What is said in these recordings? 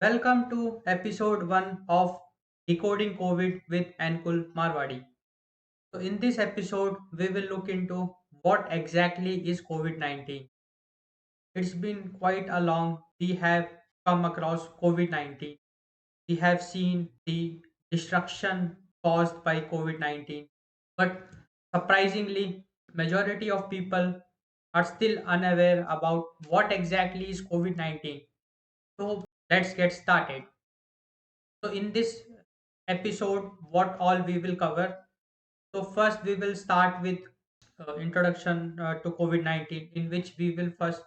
Welcome to episode 1 of Decoding COVID with Nkool Marwadi. So, in this episode, we will look into what exactly is COVID 19. It's been quite a long we have come across COVID 19. We have seen the destruction caused by COVID 19, but surprisingly, majority of people are still unaware about what exactly is COVID 19. So, let's get started. So in this episode, what all we will cover. So first we will start with introduction to COVID-19, in which we will first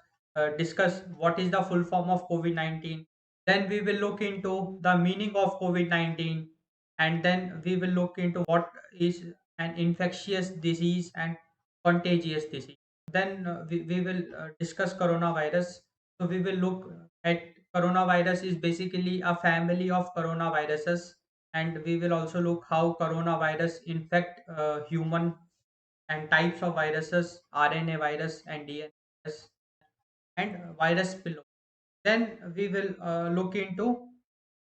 discuss what is the full form of COVID-19. Then we will look into the meaning of COVID-19, and then we will look into what is an infectious disease and contagious disease. Then we will discuss coronavirus. So we will look at coronavirus is basically a family of coronaviruses, and we will also look how coronavirus infect human and types of viruses, RNA virus and DNA virus, and virus below. Then we will look into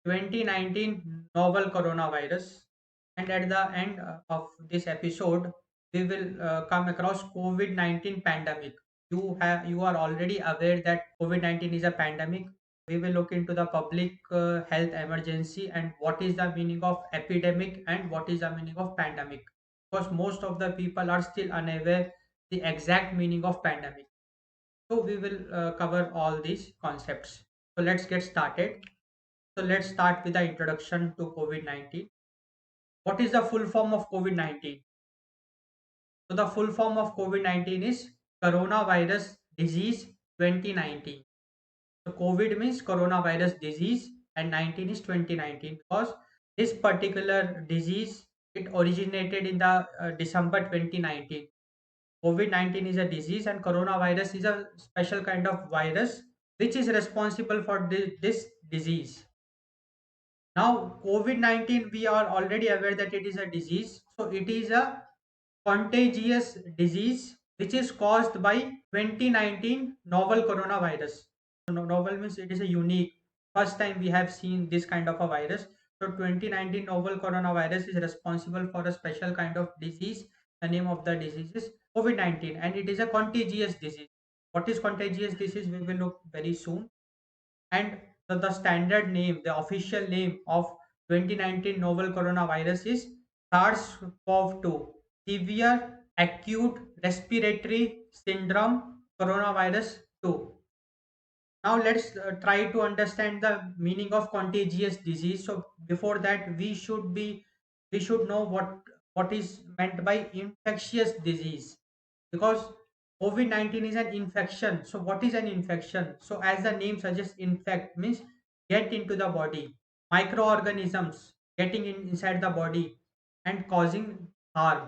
2019 novel coronavirus, and at the end of this episode, we will come across COVID-19 pandemic. You are already aware that COVID-19 is a pandemic. We will look into the public health emergency and what is the meaning of epidemic and what is the meaning of pandemic, because most of the people are still unaware the exact meaning of pandemic. So we will cover all these concepts. So let's get started. So let's start with the introduction to COVID-19. What is the full form of COVID-19? So the full form of COVID-19 is Coronavirus Disease 2019. So COVID means coronavirus disease and 19 is 2019, because this particular disease, it originated in the December 2019. COVID-19 is a disease and coronavirus is a special kind of virus which is responsible for this disease. Now, COVID-19, we are already aware that it is a disease. So, it is a contagious disease which is caused by 2019 novel coronavirus. So, novel means it is a unique. First time we have seen this kind of a virus. So, 2019 novel coronavirus is responsible for a special kind of disease. The name of the disease is COVID-19, and it is a contagious disease. What is contagious disease? We will look very soon. And the standard name, the official name of 2019 novel coronavirus is SARS-CoV-2, Severe Acute Respiratory Syndrome Coronavirus 2. Now let's try to understand the meaning of contagious disease. So before that, we should know what is meant by infectious disease, because COVID-19 is an infection. So what is an infection? So as the name suggests, infect means get into the body, microorganisms getting inside the body and causing harm.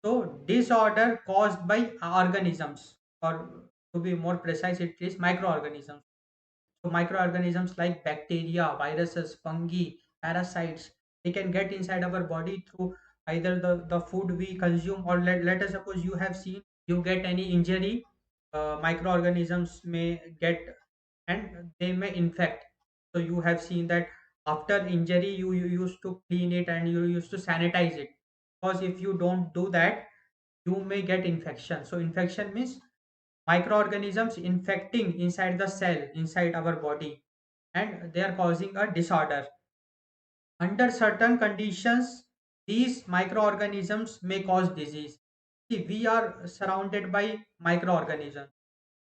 So disorder caused by organisms, or to be more precise, it is microorganisms. So microorganisms like bacteria, viruses, fungi, parasites, they can get inside our body through either the food we consume, or let us suppose you have seen you get any injury, microorganisms may get and they may infect. So you have seen that after injury you used to clean it and you used to sanitize it, because if you don't do that, you may get infection. So infection means microorganisms infecting inside the cell inside our body, and they are causing a disorder. Under certain conditions, these microorganisms may cause disease. See, we are surrounded by microorganisms.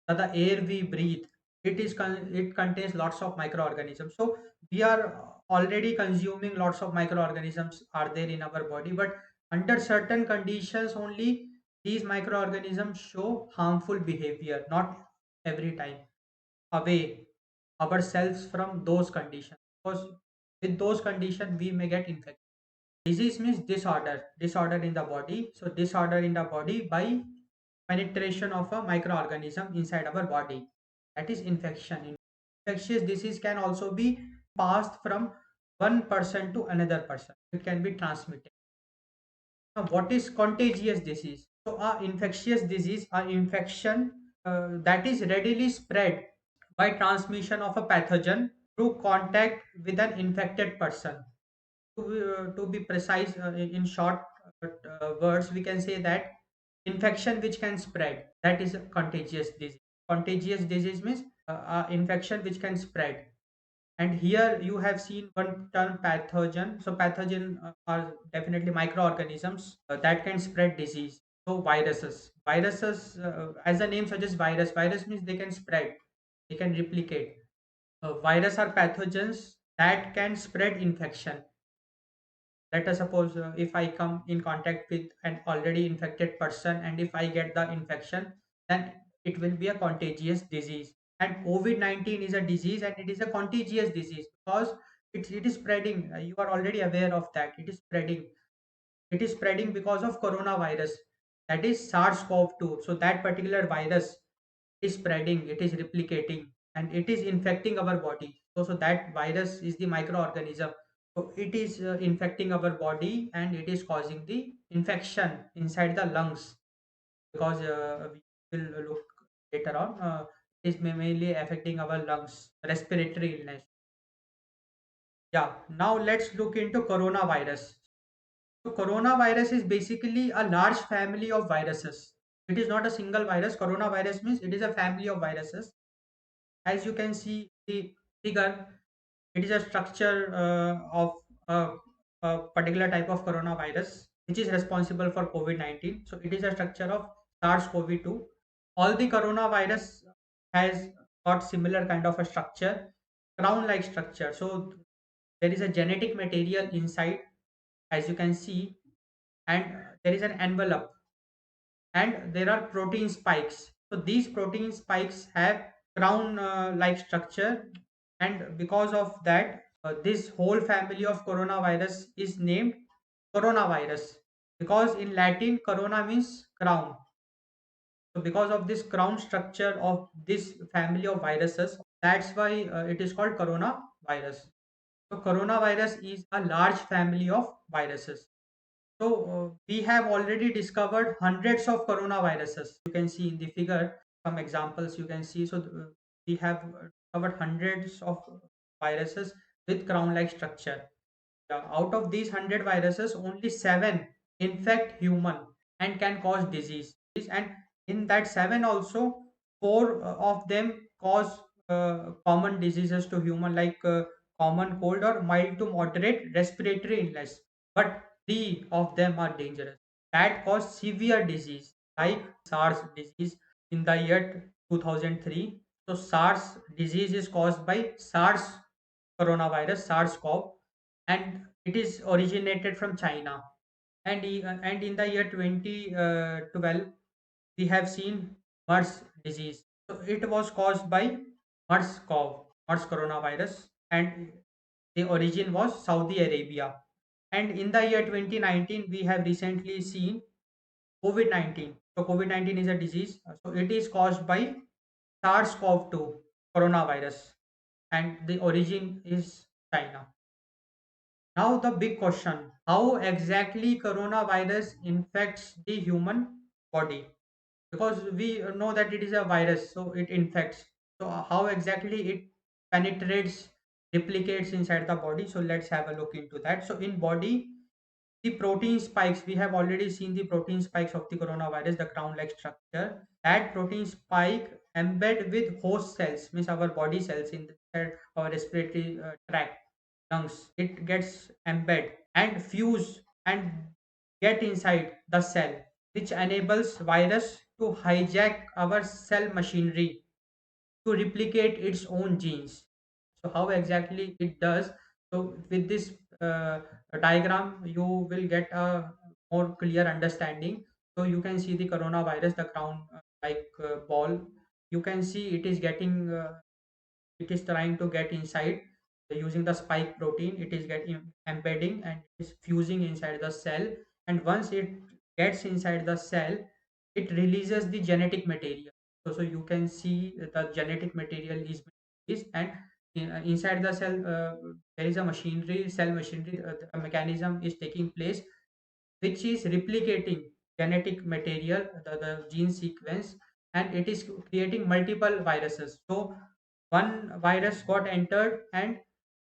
The air we breathe, it contains lots of microorganisms. So we are already consuming lots of microorganisms are there in our body, but under certain conditions only these microorganisms show harmful behavior, not every time. Away ourselves from those conditions, because with those conditions we may get infected. Disease means disorder in the body. So disorder in the body by penetration of a microorganism inside our body, that is infection. Infectious disease can also be passed from one person to another person. It can be transmitted. Now, what is contagious disease? So a infectious disease, a infection that is readily spread by transmission of a pathogen through contact with an infected person. To be precise, in short words, we can say that infection which can spread, that is a contagious disease. Contagious disease means infection which can spread. And here you have seen one term pathogen. So pathogen are definitely microorganisms that can spread disease. So viruses. Viruses, as the name suggests, virus. Virus means they can spread. They can replicate. Virus are pathogens that can spread infection. Let us suppose if I come in contact with an already infected person and if I get the infection, then it will be a contagious disease. And COVID-19 is a disease and it is a contagious disease because it is spreading. You are already aware of that. It is spreading. It is spreading because of coronavirus, that is SARS-CoV-2. So that particular virus is spreading, it is replicating, and it is infecting our body. So that virus is the microorganism. So it is infecting our body and it is causing the infection inside the lungs because we will look later on. It is mainly affecting our lungs, respiratory illness. Yeah, now let's look into coronavirus. So coronavirus is basically a large family of viruses. It is not a single virus. Coronavirus means it is a family of viruses. As you can see the figure, it is a structure of a particular type of coronavirus which is responsible for COVID-19. So it is a structure of SARS-CoV-2. All the coronavirus has got similar kind of a structure, crown-like structure. So there is a genetic material inside, as you can see, and there is an envelope and there are protein spikes. So these protein spikes have crown like structure, and because of that this whole family of coronavirus is named coronavirus, because in Latin corona means crown. So because of this crown structure of this family of viruses, that's why it is called coronavirus. So coronavirus is a large family of viruses. So we have already discovered hundreds of coronaviruses. You can see in the figure some examples you can see. So we have discovered hundreds of viruses with crown-like structure. Out of these 100 viruses, only 7 infect human and can cause disease. And in that 7 also, 4 of them cause common diseases to human like common cold or mild to moderate respiratory illness. But 3 of them are dangerous that cause severe disease like SARS disease in the year 2003. So SARS disease is caused by SARS coronavirus, SARS-CoV, and it is originated from China. And in the year 2012, we have seen MERS disease. So it was caused by MERS-CoV, MERS coronavirus, and the origin was Saudi Arabia. And in the year 2019, we have recently seen COVID-19. So COVID-19 is a disease. So it is caused by SARS-CoV-2 coronavirus, and the origin is China. Now the big question, how exactly coronavirus infects the human body? Because we know that it is a virus, so it infects. So how exactly it penetrates, replicates inside the body? So let's have a look into that. So in body, the protein spikes, we have already seen the protein spikes of the coronavirus, the crown-like structure. That protein spike embed with host cells, means our body cells in our respiratory tract, lungs. It gets embed and fuse and get inside the cell, which enables virus to hijack our cell machinery to replicate its own genes. So how exactly it does? So with this diagram, you will get a more clear understanding. So you can see the coronavirus, the crown like ball. You can see it is getting, it is trying to get inside using the spike protein. It is getting embedding and is fusing inside the cell. And once it gets inside the cell, it releases the genetic material. So you can see the genetic material is released, and inside the cell there is a machinery, cell machinery, a mechanism is taking place which is replicating genetic material, the gene sequence, and it is creating multiple viruses. So one virus got entered, and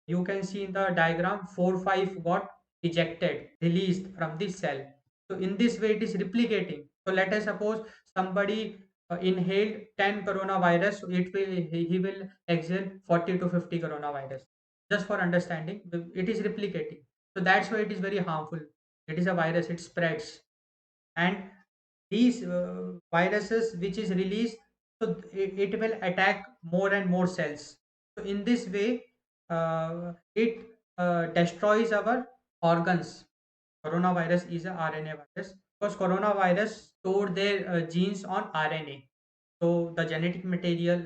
you can see in the diagram 4 5 got ejected, released from the cell. So in this way it is replicating. So let us suppose somebody inhaled 10 coronavirus, so he will exhale 40 to 50 coronavirus. Just for understanding, it is replicating. So that's why it is very harmful. It is a virus, it spreads. And these viruses which is released, so it will attack more and more cells. So in this way it destroys our organs. Coronavirus is a RNA virus because coronavirus store their genes on RNA. So the genetic material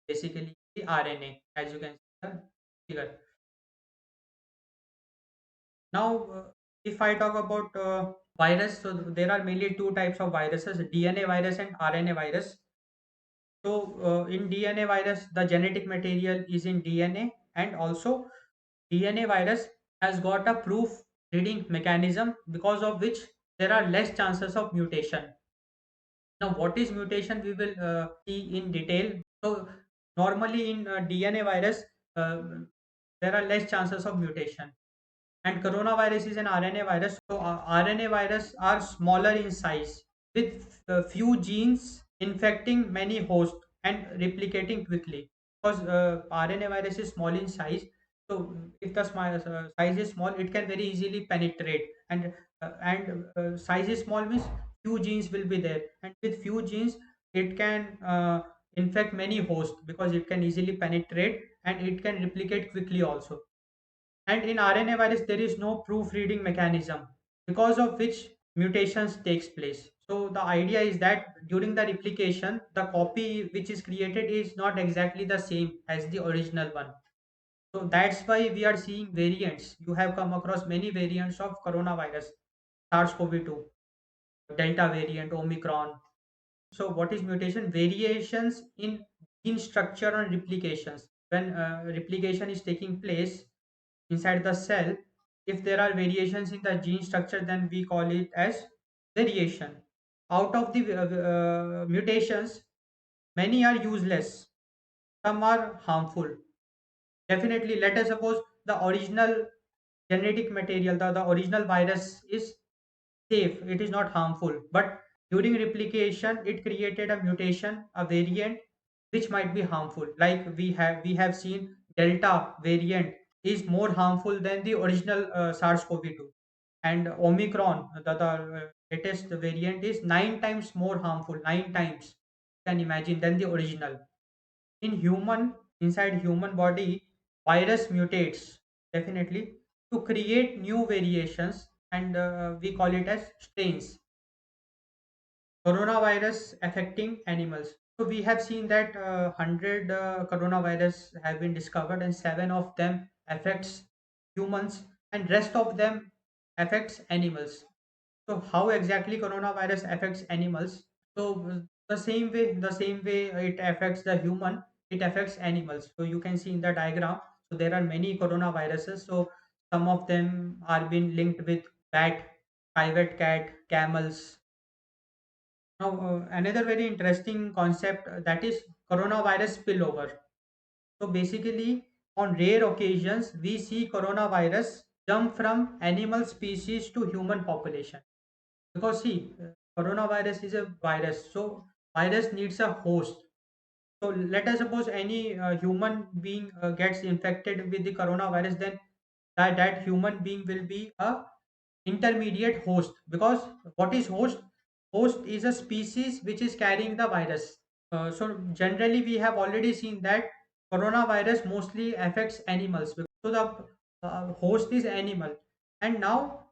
basically the RNA, as you can see the figure. Now if I talk about virus, so there are mainly two types of viruses: DNA virus and RNA virus. So in DNA virus, the genetic material is in DNA, and also DNA virus has got a proof reading mechanism, because of which there are less chances of mutation. Now, what is mutation? We will see in detail. So, normally in DNA virus, uh, there are less chances of mutation. And coronavirus is an RNA virus. So RNA virus are smaller in size, with few genes infecting many hosts and replicating quickly. Because RNA virus is small in size, so if the size is small, it can very easily penetrate. And size is small means few genes will be there, and with few genes, it can infect many hosts because it can easily penetrate and it can replicate quickly also. And in RNA virus, there is no proofreading mechanism, because of which mutations takes place. So the idea is that during the replication, the copy which is created is not exactly the same as the original one. So that's why we are seeing variants. You have come across many variants of coronavirus, SARS-CoV-2, Delta variant, Omicron. So what is mutation? Variations in gene structure and replications. When replication is taking place inside the cell, if there are variations in the gene structure, then we call it as variation. Out of the mutations, many are useless, some are harmful. Definitely, let us suppose the original genetic material, the original virus is safe, it is not harmful, but during replication it created a mutation, a variant which might be harmful. Like we have seen delta variant is more harmful than the original SARS-CoV-2, and Omicron, the latest variant, is 9 times more harmful, 9 times, you can imagine, than the original. In human, inside human body, virus mutates definitely to create new variations, and we call it as strains. Coronavirus affecting animals. So we have seen that 100 coronavirus have been discovered, and 7 of them affects humans, and rest of them affects animals. So how exactly coronavirus affects animals? So the same way it affects the human, it affects animals. So you can see in the diagram. So there are many coronaviruses. So some of them are being linked with bat, private cat, camels. Now another very interesting concept, that is coronavirus spillover. So basically, on rare occasions, we see coronavirus jump from animal species to human population. Because see, coronavirus is a virus, so virus needs a host. So let us suppose any human being gets infected with the coronavirus, then that human being will be a intermediate host. Because what is host? Host is a species which is carrying the virus. So generally, we have already seen that coronavirus mostly affects animals. So the host is animal, and now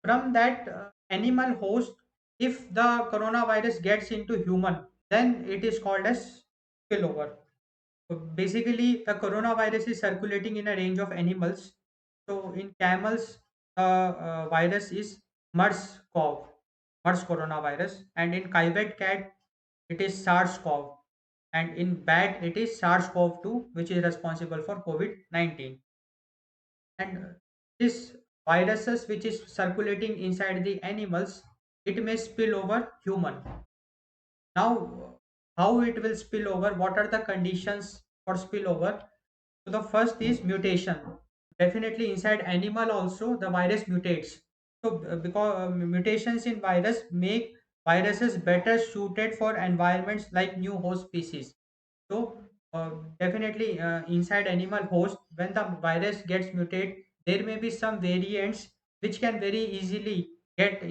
from that animal host, if the coronavirus gets into human, then it is called as spillover. So basically, the coronavirus is circulating in a range of animals. So in camels, virus is MERS-CoV, MERS coronavirus, and in civet cat, it is SARS-CoV, and in bat, it is SARS-CoV-2, which is responsible for COVID-19. And this viruses which is circulating inside the animals, it may spill over human. Now how it will spill over, what are the conditions for spillover. So the first is mutation. Definitely inside animal also the virus mutates. So because mutations in virus make viruses better suited for environments like new host species. So definitely inside animal host, when the virus gets mutated, there may be some variants which can very easily get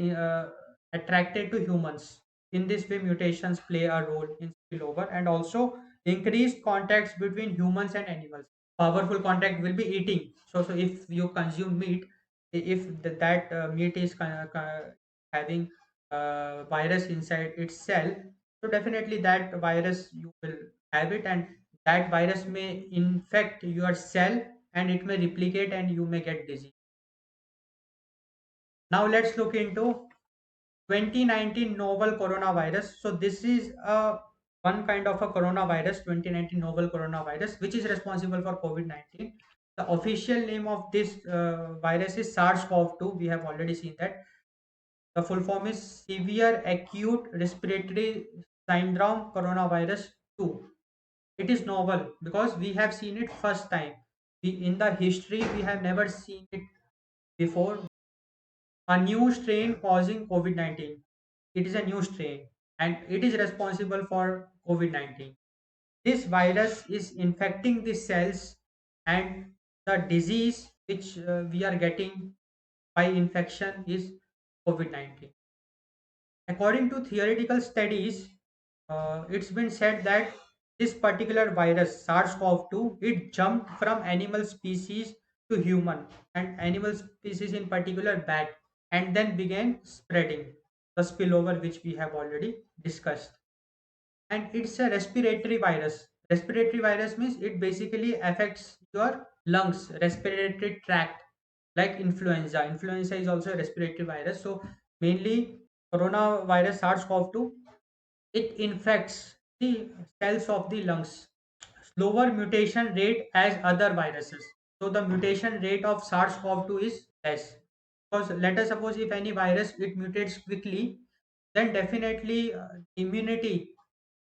attracted to humans. In this way, mutations play a role in spillover, and also increased contacts between humans and animals. Powerful contact will be eating. So if you consume meat, if that meat is having virus inside its cell, so definitely that virus you will have it, and that virus may infect your cell and it may replicate and you may get disease. Now let's look into 2019 novel coronavirus. So this is a one kind of a coronavirus, 2019 novel coronavirus, which is responsible for COVID-19. The official name of this virus is SARS-CoV-2. We have already seen that. The full form is Severe Acute Respiratory Syndrome Coronavirus 2. It is novel because we have seen it first time. In the history, we have never seen it before. A new strain causing COVID-19. It is a new strain and it is responsible for COVID-19. This virus is infecting the cells, and the disease which we are getting by infection is COVID-19. According to theoretical studies, it's been said that this particular virus, SARS-CoV-2, it jumped from animal species to human, and animal species in particular bat, and then began spreading the spillover which we have already discussed. And it's a respiratory virus. Respiratory virus means it basically affects your lungs, respiratory tract, like influenza. Influenza is also a respiratory virus. So mainly coronavirus SARS-CoV-2, it infects the cells of the lungs. Slower mutation rate as other viruses. So the mutation rate of SARS-CoV-2 is less. Because let us suppose if any virus it mutates quickly, then definitely immunity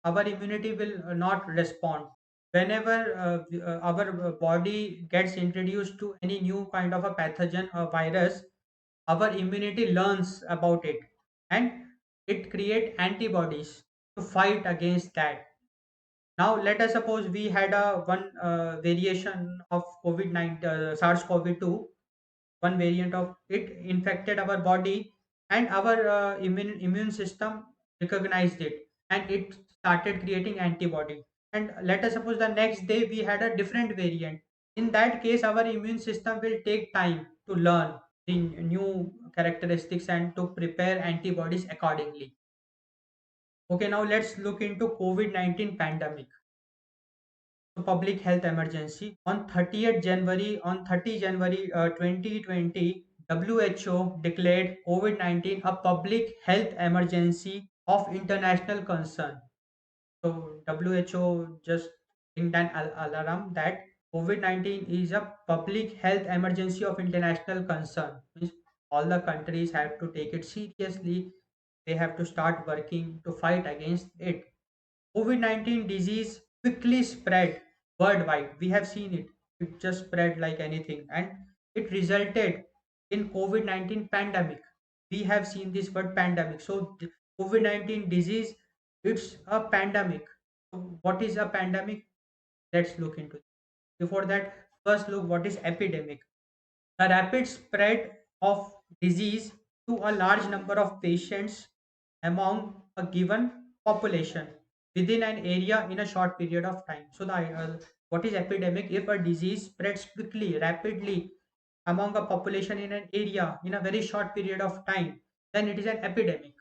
our immunity will not respond. Whenever our body gets introduced to any new kind of a pathogen or virus, our immunity learns about it, and it create antibodies to fight against that. Now let us suppose we had a one variation of COVID-19 SARS-CoV-2. One variant of it infected our body, and our immune system recognized it, and it started creating antibody. And let us suppose the next day we had a different variant. In that case our immune system will take time to learn the new characteristics and to prepare antibodies accordingly. Okay, now let's look into COVID-19 pandemic. So public health emergency on 30th January, on 30 January 2020, WHO declared COVID-19 a public health emergency of international concern. So WHO just ringed an alarm that COVID-19 is a public health emergency of international concern. Means all the countries have to take it seriously. They have to start working to fight against it. COVID-19 disease quickly spread worldwide. We have seen it. It just spread like anything, and it resulted in COVID-19 pandemic. We have seen this word pandemic. So COVID-19 disease, it's a pandemic. So what is a pandemic? Let's look into it. Before that, first look what is epidemic. The rapid spread of disease to a large number of patients among a given population within an area in a short period of time. So what is epidemic? If a disease spreads quickly, rapidly among a population in an area in a very short period of time, then it is an epidemic.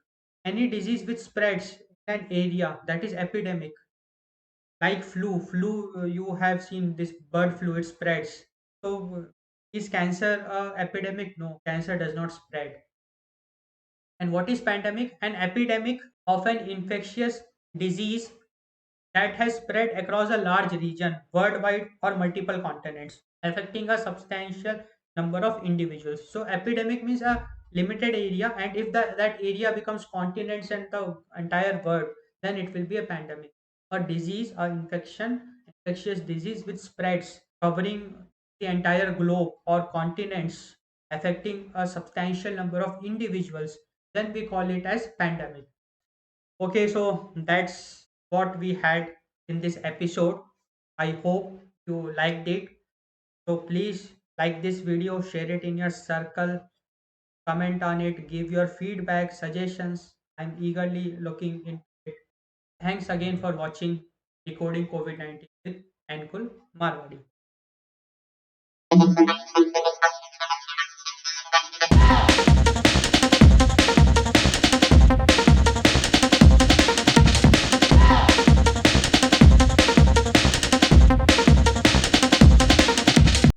Any disease which spreads in an area, that is epidemic. Like flu, you have seen this bird flu, it spreads. So is cancer epidemic? No, cancer does not spread. And what is pandemic? An epidemic of an infectious disease that has spread across a large region, worldwide or multiple continents, affecting a substantial number of individuals. So epidemic means a limited area, and if that area becomes continents and the entire world, then it will be a pandemic. A disease, or infection, infectious disease which spreads covering the entire globe or continents, affecting a substantial number of individuals, then we call it as pandemic. Okay, so that's what we had in this episode. I hope you liked it. So please like this video, share it in your circle, comment on it, give your feedback, suggestions. I'm eagerly looking into it. Thanks again for watching Decoding COVID-19 with Ankul Marwadi.